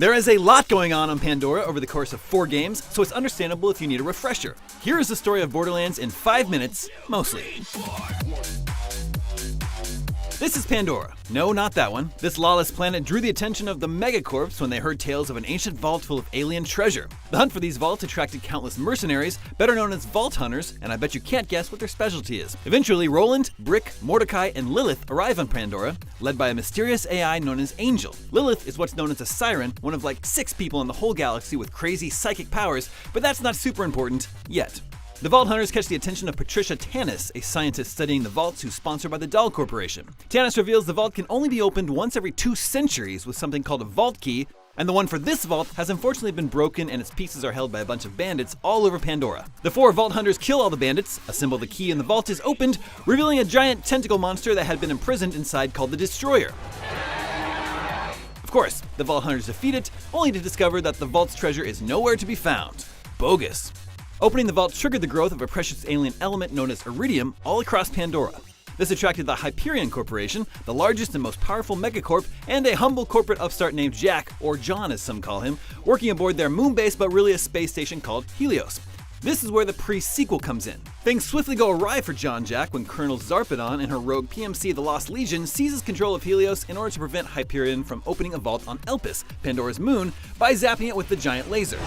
There is a lot going on Pandora over the course of 4 games, so it's understandable if you need a refresher. Here is the story of Borderlands in 5 minutes, mostly. This is Pandora. No, not that one. This lawless planet drew the attention of the Megacorps when they heard tales of an ancient vault full of alien treasure. The hunt for these vaults attracted countless mercenaries, better known as Vault Hunters, and I bet you can't guess what their specialty is. Eventually, Roland, Brick, Mordecai, and Lilith arrive on Pandora, led by a mysterious AI known as Angel. Lilith is what's known as a siren, one of like 6 people in the whole galaxy with crazy psychic powers, but that's not super important yet. The Vault Hunters catch the attention of Patricia Tanis, a scientist studying the vaults who's sponsored by the Dahl Corporation. Tanis reveals the vault can only be opened once every 2 centuries with something called a vault key, and the one for this vault has unfortunately been broken and its pieces are held by a bunch of bandits all over Pandora. The 4 Vault Hunters kill all the bandits, assemble the key, and the vault is opened, revealing a giant tentacle monster that had been imprisoned inside called the Destroyer. Of course, the Vault Hunters defeat it, only to discover that the vault's treasure is nowhere to be found. Bogus. Opening the vault triggered the growth of a precious alien element known as iridium all across Pandora. This attracted the Hyperion Corporation, the largest and most powerful megacorp, and a humble corporate upstart named Jack, or John as some call him, working aboard their moon base but really a space station called Helios. This is where the pre-sequel comes in. Things swiftly go awry for John Jack when Colonel Zarpedon and her rogue PMC the Lost Legion seizes control of Helios in order to prevent Hyperion from opening a vault on Elpis, Pandora's moon, by zapping it with the giant laser.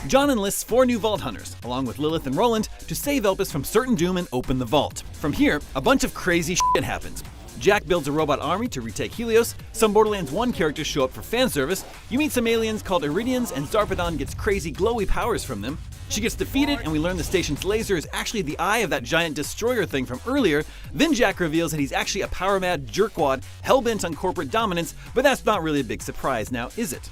John enlists 4 new Vault Hunters, along with Lilith and Roland, to save Elpis from certain doom and open the vault. From here, a bunch of crazy shit happens. Jack builds a robot army to retake Helios, some Borderlands 1 characters show up for fan service, you meet some aliens called Iridians, and Zarpedon gets crazy glowy powers from them. She gets defeated, and we learn the station's laser is actually the eye of that giant destroyer thing from earlier. Then Jack reveals that he's actually a power-mad jerkwad hell-bent on corporate dominance, but that's not really a big surprise now, is it?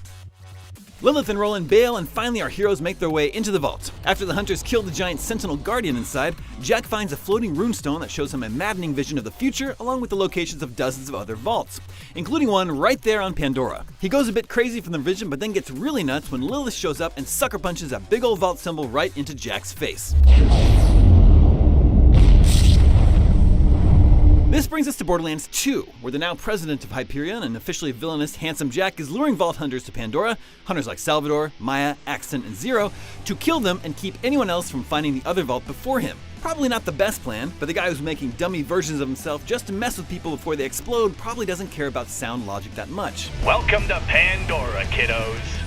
Lilith and Roland bail, and finally our heroes make their way into the vault. After the hunters kill the giant Sentinel Guardian inside, Jack finds a floating runestone that shows him a maddening vision of the future, along with the locations of dozens of other vaults, including one right there on Pandora. He goes a bit crazy from the vision, but then gets really nuts when Lilith shows up and sucker punches a big old vault symbol right into Jack's face. This brings us to Borderlands 2, where the now president of Hyperion and officially villainous Handsome Jack is luring Vault Hunters to Pandora, hunters like Salvador, Maya, Axton, and Zero, to kill them and keep anyone else from finding the other vault before him. Probably not the best plan, but the guy who's making dummy versions of himself just to mess with people before they explode probably doesn't care about sound logic that much. Welcome to Pandora, kiddos.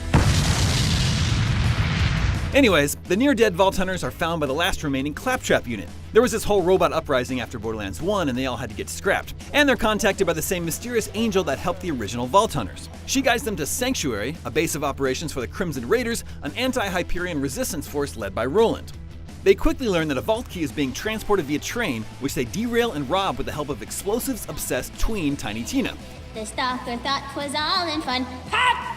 Anyways, the near-dead Vault Hunters are found by the last remaining Claptrap unit. There was this whole robot uprising after Borderlands 1 and they all had to get scrapped. And they're contacted by the same mysterious angel that helped the original Vault Hunters. She guides them to Sanctuary, a base of operations for the Crimson Raiders, an anti-Hyperion resistance force led by Roland. They quickly learn that a vault key is being transported via train, which they derail and rob with the help of explosives-obsessed tween Tiny Tina. The stalker thought 'twas all in fun. Ha!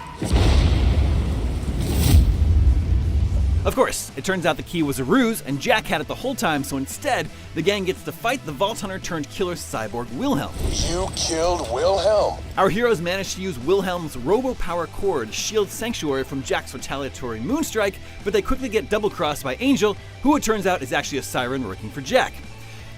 Of course, it turns out the key was a ruse, and Jack had it the whole time, so instead, the gang gets to fight the Vault Hunter turned killer cyborg Wilhelm. You killed Wilhelm. Our heroes manage to use Wilhelm's robo-power core to shield Sanctuary from Jack's retaliatory moonstrike, but they quickly get double-crossed by Angel, who it turns out is actually a siren working for Jack.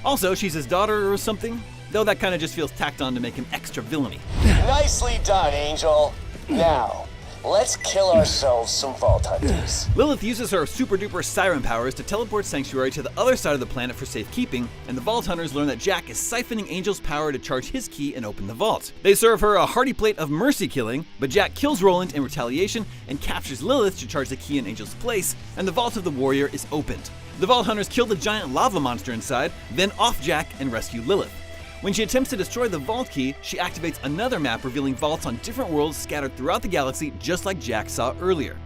Also, she's his daughter or something, though that kind of just feels tacked on to make him extra villainy. Nicely done, Angel. Now, let's kill ourselves some Vault Hunters. Lilith uses her super-duper siren powers to teleport Sanctuary to the other side of the planet for safekeeping, and the Vault Hunters learn that Jack is siphoning Angel's power to charge his key and open the vault. They serve her a hearty plate of mercy killing, but Jack kills Roland in retaliation and captures Lilith to charge the key in Angel's place, and the Vault of the Warrior is opened. The Vault Hunters kill the giant lava monster inside, then off Jack and rescue Lilith. When she attempts to destroy the vault key, she activates another map revealing vaults on different worlds scattered throughout the galaxy, just like Jack saw earlier.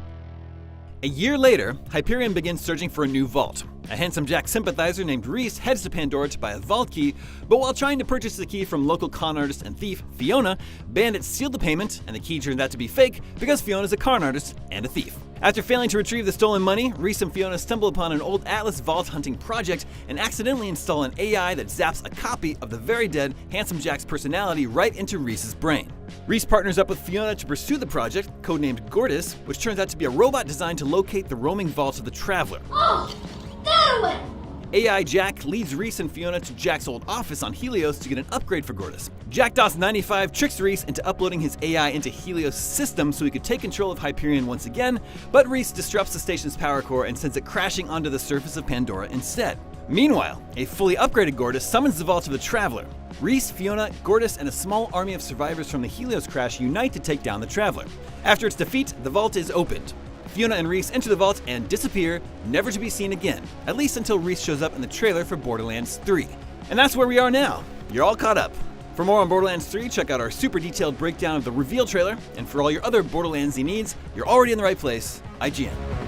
A year later, Hyperion begins searching for a new vault. A Handsome Jack sympathizer named Reese heads to Pandora to buy a vault key, but while trying to purchase the key from local con artist and thief Fiona, bandits steal the payment, and the key turns out to be fake because Fiona's a con artist and a thief. After failing to retrieve the stolen money, Reese and Fiona stumble upon an old Atlas vault hunting project and accidentally install an AI that zaps a copy of the very dead Handsome Jack's personality right into Reese's brain. Reese partners up with Fiona to pursue the project, codenamed Gortys, which turns out to be a robot designed to locate the roaming vaults of the Traveler. Oh, that one! AI Jack leads Reese and Fiona to Jack's old office on Helios to get an upgrade for Gortys. Jack Doss 95 tricks Reese into uploading his AI into Helios' system so he could take control of Hyperion once again, but Reese disrupts the station's power core and sends it crashing onto the surface of Pandora instead. Meanwhile, a fully upgraded Gortys summons the Vault of the Traveler. Reese, Fiona, Gortys, and a small army of survivors from the Helios crash unite to take down the Traveler. After its defeat, the vault is opened. Fiona and Reese enter the vault and disappear, never to be seen again, at least until Reese shows up in the trailer for Borderlands 3. And that's where we are now. You're all caught up. For more on Borderlands 3, check out our super detailed breakdown of the reveal trailer, and for all your other Borderlands-y needs, you're already in the right place, IGN.